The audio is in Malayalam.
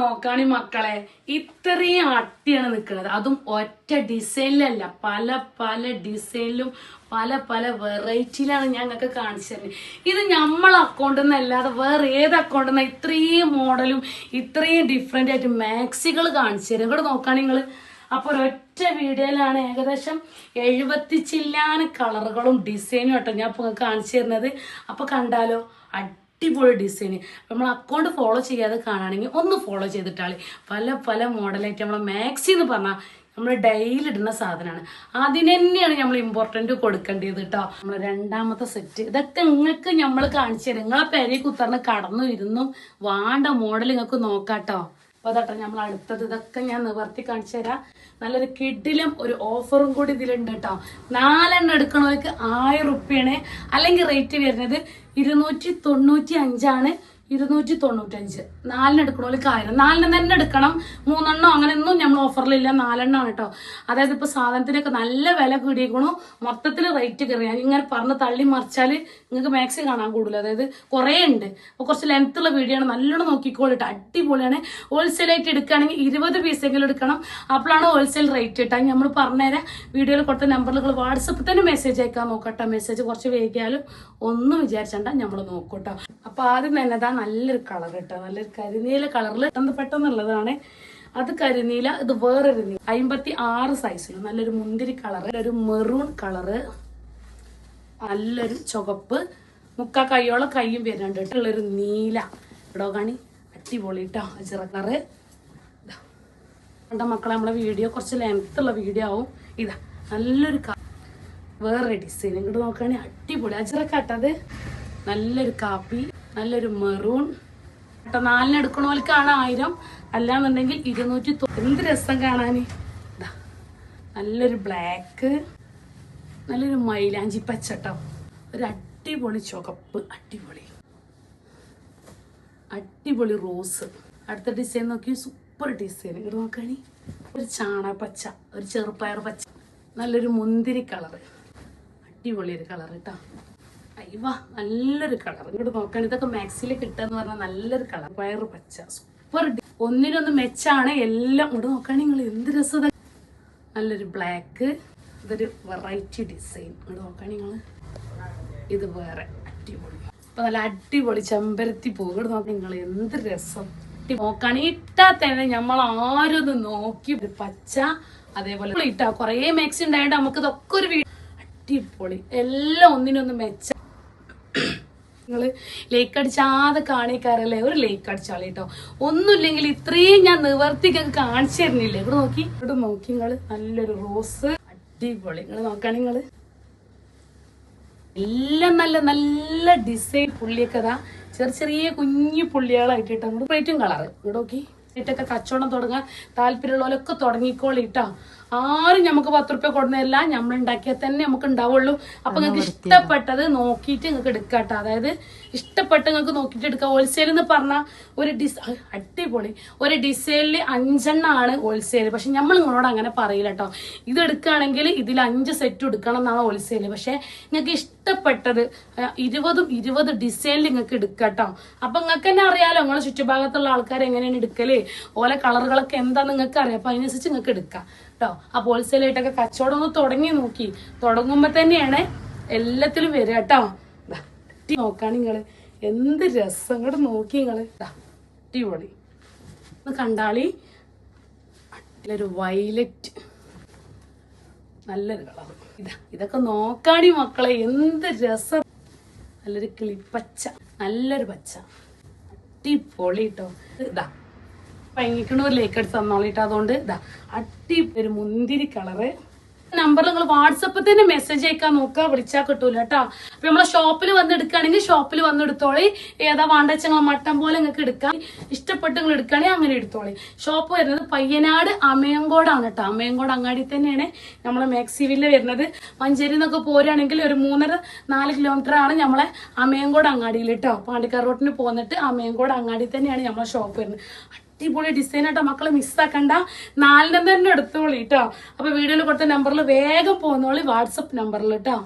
നോക്കാണി മക്കളെ, ഇത്രയും അട്ടിയാണ് നിൽക്കുന്നത്. അതും ഒറ്റ ഡിസൈനിലല്ല, പല പല ഡിസൈനിലും പല പല വെറൈറ്റിയിലാണ് ഞങ്ങൾക്ക് കാണിച്ചു തരുന്നത്. ഇത് നമ്മളെ അക്കൗണ്ടിൽ നിന്നല്ലാതെ വേറെ ഏത് അക്കൗണ്ടിൽ നിന്ന് ഇത്രയും മോഡലും ഇത്രയും ഡിഫറെന്റ് ആയിട്ട് മാക്സികൾ കാണിച്ചു തരും. ഇവിടെ നോക്കാണ് നിങ്ങള്. അപ്പൊ ഒരൊറ്റ വീഡിയോയിലാണ് ഏകദേശം 70 ചില്ലാന കളറുകളും ഡിസൈനും കേട്ടോ ഞാൻ ഇപ്പൊ കാണിച്ചു തരുന്നത്. അപ്പൊ കണ്ടാലോ, അടിപൊളി ഡിസൈൻ. നമ്മൾ അക്കൗണ്ട് ഫോളോ ചെയ്യാതെ കാണുകയാണെങ്കിൽ ഒന്ന് ഫോളോ ചെയ്തിട്ടാളി. പല പല മോഡലായിട്ട് നമ്മളെ മാക്സി എന്ന് പറഞ്ഞാൽ നമ്മൾ ഡെയിലി ഇടുന്ന സാധനമാണ്. അതിന് തന്നെയാണ് നമ്മൾ ഇമ്പോർട്ടൻറ്റ് കൊടുക്കേണ്ടത് കേട്ടോ. നമ്മൾ രണ്ടാമത്തെ സെറ്റ് ഇതൊക്കെ നിങ്ങൾക്ക് നമ്മൾ കാണിച്ചു തരാം. നിങ്ങളെ പെരയെ കുത്തറിന് കടന്നു ഇരുന്നും വേണ്ട മോഡൽ നിങ്ങൾക്ക് നോക്കാട്ടോ. അപ്പോൾ അതാട്ടോ നമ്മൾ അടുത്തത്. ഇതൊക്കെ ഞാൻ നിവർത്തി കാണിച്ചു തരാം. നല്ലൊരു കിഡിലും ഒരു ഓഫറും കൂടി ഇതിലുണ്ട് കേട്ടോ. 4 എണ്ണം എടുക്കണവർക്ക് 1000 റുപ്യാണ്. അല്ലെങ്കിൽ റേറ്റ് വരുന്നത് 295 295. 4 എടുക്കണവർക്ക് 1000. 4 തന്നെ എടുക്കണം. 3 എണ്ണം അങ്ങനെയൊന്നും നമ്മൾ ഓഫറിലില്ല. 4 എണ്ണമാണ് കേട്ടോ. അതായത് ഇപ്പൊ സാധനത്തിനൊക്കെ നല്ല വില കൂടിയേക്കണു. മൊത്തത്തിൽ റേറ്റ് കയറിയാൽ ഇങ്ങനെ പറഞ്ഞ് തള്ളി മറിച്ചാൽ നിങ്ങൾക്ക് മാക്സി കാണാൻ കൂടുതൽ. അതായത് കുറേ ഉണ്ട്. അപ്പോൾ കുറച്ച് ലെങ്ത്തുള്ള വീഡിയോ ആണ്. നല്ലോണം നോക്കിക്കോളിട്ട്. അടിപൊളിയാണ്. ഹോൾസെയിലായിട്ട് എടുക്കുകയാണെങ്കിൽ 20 പീസെങ്കിലും എടുക്കണം. അപ്പോഴാണ് ഹോൾസെയിൽ റേറ്റ് കിട്ടാൻ. നമ്മൾ പറഞ്ഞുതരാം. വീഡിയോയിൽ കൊടുത്ത നമ്പറിൽ വാട്സപ്പിൽ തന്നെ മെസ്സേജ് അയക്കാൻ നോക്കട്ടോ. മെസ്സേജ് കുറച്ച് വൈകിയാലും ഒന്നും വിചാരിച്ചണ്ട നമ്മൾ നോക്കൂട്ടോ. അപ്പൊ ആദ്യം തന്നെ നല്ലൊരു കളർ കേട്ടോ. നല്ലൊരു കരിനീല കളറിൽ പെട്ടെന്നുള്ളതാണ്. അത് കരിനീല. ഇത് വേറൊരു നീല 56 സൈസിൽ നല്ലൊരു മുന്തിരി കളറ്, ഒരു മെറൂൺ കളറ്, നല്ലൊരു ചുവപ്പ്, മുക്കാ കൈയോളം കയ്യും വരുന്നുണ്ട് കേട്ടുള്ളൊരു നീല. ഇവിടെ കാണി അടിപൊളി കേട്ടോ. അജിറ കളറ്. കണ്ട മക്കളെ, നമ്മളെ വീഡിയോ കുറച്ച് ലെങ്ത്തുള്ള വീഡിയോ ആവും. ഇതാ നല്ലൊരു വേറെ ഡിസൈൻ. ഇങ്ങോട്ട് നോക്കുകയാണെങ്കിൽ അടിപൊളി അജിറക്കാട്ടത്. നല്ലൊരു കാപ്പി, നല്ലൊരു മെറൂൺ കേട്ടോ. 4 എടുക്കണോൽക്കാണ് 1000. അല്ലാന്നുണ്ടെങ്കിൽ 290. എന്ത് രസം കാണാൻ. നല്ലൊരു ബ്ലാക്ക്, നല്ലൊരു മൈലാഞ്ചി പച്ചട്ടോ, ഒരു അടിപൊളി ചുവപ്പ്, അടിപൊളി റോസ്. അടുത്ത ഡിസൈൻ നോക്കി, സൂപ്പർ ഡിസൈൻ. ഇവിടെ നോക്കുകയാണെ ഒരു ചാണകപ്പച്ച, ഒരു ചെറുപ്പയർ പച്ച, നല്ലൊരു മുന്തിരി കളറ്, അടിപൊളി ഒരു കളർ കേട്ടോ. അയ്യവാ നല്ലൊരു കളർ. ഇങ്ങോട്ട് നോക്കാൻ ഇതൊക്കെ മാക്സിൽ കിട്ടാന്ന് പറഞ്ഞാൽ നല്ലൊരു കളർ. പയറ് പച്ച, സൂപ്പർ. ഒന്നിനൊന്ന് മെച്ചാണ് എല്ലാം. ഇങ്ങോട്ട് നോക്കുകയാണെങ്കിൽ നിങ്ങൾ എന്ത് രസം. നല്ലൊരു ബ്ലാക്ക്, ഇതൊരു വെറൈറ്റി ഡിസൈൻ. ഇങ്ങോട്ട് നോക്കുകയാണെങ്കിൽ നിങ്ങൾ ഇത് വേറെ അടിപൊളി. അപ്പൊ നല്ല അടിപൊളി ചെമ്പരത്തി പൂ. ഇങ്ങോട്ട് നോക്കാൻ നിങ്ങൾ എന്ത് രസം. നോക്കുകയാണെങ്കിൽ ഇട്ടാ തന്നെ നമ്മൾ ആരൊന്ന് നോക്കി. ഒരു പച്ച, അതേപോലെ ഇട്ടാ കുറേ മാക്സി ഉണ്ടായിട്ട് നമുക്ക് ഇതൊക്കെ ഒരു അടിപൊളി. എല്ലാം ഒന്നിനൊന്ന് മെച്ച. നിങ്ങള് ലേക്ക് അടിച്ചാതെ കാണിക്കാറല്ലേ, ഒരു ലേക്ക് അടിച്ചാളി കേട്ടോ. ഒന്നുമില്ലെങ്കിൽ ഇത്രയും ഞാൻ നിവർത്തിക്കൊക്കെ കാണിച്ചു തരുന്നില്ലേ. ഇവിടെ നോക്കി നിങ്ങള് നല്ലൊരു റോസ്, അടിപൊളി. നിങ്ങൾ നോക്കാണ് നിങ്ങള് എല്ലാം നല്ല നല്ല ഡിസൈൻ. പുള്ളിയൊക്കെ ഇതാ ചെറിയ കുഞ്ഞു പുള്ളികളായിട്ട് കേട്ടോ. അങ്ങോട്ട് റേറ്റും കളറ് ഇവിടെ നോക്കി. ൊക്കെ കച്ചവടം തുടങ്ങാൻ താല്പര്യമുള്ളവരൊക്കെ തുടങ്ങിക്കോളിട്ടോ. ആരും നമുക്ക് 10 റുപ്യ കൊടുന്നതല്ല, നമ്മൾ ഉണ്ടാക്കിയാൽ തന്നെ നമുക്ക് ഉണ്ടാവുള്ളൂ. അപ്പൊ നിങ്ങൾക്ക് ഇഷ്ടപ്പെട്ടത് നോക്കിയിട്ട് നിങ്ങൾക്ക് എടുക്കാട്ടോ. അതായത് ഇഷ്ടപ്പെട്ട് നിങ്ങൾക്ക് നോക്കിയിട്ട് എടുക്കാം. ഹോൾസെയിൽ എന്ന് പറഞ്ഞാൽ ഒരു അടിപൊളി ഒരു ഡിസൈനിൽ 5 എണ്ണമാണ് ഹോൾസെയിൽ. പക്ഷെ നമ്മൾ നിങ്ങളോട് അങ്ങനെ പറയില്ല കേട്ടോ. ഇത് എടുക്കുകയാണെങ്കിൽ ഇതിൽ 5 സെറ്റ് എടുക്കണം എന്നാണ് ഹോൾസെയിൽ. പക്ഷെ നിങ്ങൾക്ക് ഇഷ്ടപ്പെട്ടത് 20 ഡിസൈനിൽ നിങ്ങൾക്ക് എടുക്കാട്ടോ. അപ്പൊ നിങ്ങൾക്ക് തന്നെ അറിയാലോ, നിങ്ങളെ ചുറ്റുഭാഗത്തുള്ള ആൾക്കാർ എങ്ങനെയാണ് എടുക്കല്, ഓലെ കളറുകളൊക്കെ എന്താ നിങ്ങൾക്ക് അറിയാം. അപ്പൊ അതിനനുസരിച്ച് നിങ്ങൾക്ക് എടുക്കാം കേട്ടോ. അപ്പൊ ഹോൾസെയിലായിട്ടൊക്കെ കച്ചവടം ഒന്ന് തുടങ്ങി നോക്കി. തുടങ്ങുമ്പോ തന്നെയാണ് എല്ലാത്തിലും വരിക കേട്ടോ. നോക്കാണ് നിങ്ങള് എന്ത് രസം. ഇങ്ങോട്ട് നോക്കി നിങ്ങള് അടിപൊളി. ഒന്ന് കണ്ടാളി. നല്ലൊരു വയലറ്റ്, നല്ലൊരു കളർ. ഇതൊക്കെ നോക്കാണി മക്കളെ എന്ത് രസം. നല്ലൊരു കിളിപ്പച്ച, നല്ലൊരു പച്ച, അടിപൊളി കേട്ടോ. ഇതാ ഭയങ്കര ഒരു ലേക്ക് അടിച്ച് തന്നോളിട്ടോ. അതുകൊണ്ട് ഇതാ ഒരു മുന്തിരി കളറ്. നമ്പറിൽ നിങ്ങൾ വാട്സപ്പിൽ തന്നെ മെസ്സേജ് അയക്കാൻ നോക്കുക. വിളിച്ചാൽ കിട്ടൂല കേട്ടോ. അപ്പൊ നമ്മളെ ഷോപ്പിൽ വന്ന് എടുക്കുകയാണെങ്കിൽ ഷോപ്പിൽ വന്ന് എടുത്തോളി. ഏതാ വേണ്ടച്ച നിങ്ങൾ മട്ടൻ പോലെ നിങ്ങൾക്ക് എടുക്കാം. ഇഷ്ടപ്പെട്ട് നിങ്ങൾ എടുക്കുകയാണെങ്കിൽ അങ്ങനെ എടുത്തോളി. ഷോപ്പ് വരുന്നത് പയ്യനാട് അമയങ്കോടാണ് കേട്ടോ. അമയങ്കോട് അങ്ങാടി തന്നെയാണ് നമ്മളെ മാക്സിവില് വരുന്നത്. മഞ്ചേരി എന്നൊക്കെ പോരുകയാണെങ്കിൽ ഒരു 3.5-4 കിലോമീറ്റർ ആണ് നമ്മളെ അമയങ്കോട് അങ്ങാടിയിൽ കേട്ടോ. പാണ്ടിക്കാർ റോട്ടിന് പോന്നിട്ട് അമയങ്കോട് അങ്ങാടി തന്നെയാണ് നമ്മളെ ഷോപ്പ് വരുന്നത്. അടിപൊളി ഡിസൈൻ ആട്ടോ. മക്കളെ മിസ്സാക്കണ്ട. 4 തന്നെ എടുത്തോളി കേട്ടോ. അപ്പൊ വീഡിയോയിൽ കൊടുത്ത നമ്പറിൽ വേഗം പോന്നോളി, വാട്സപ്പ് നമ്പറിൽ കേട്ടോ.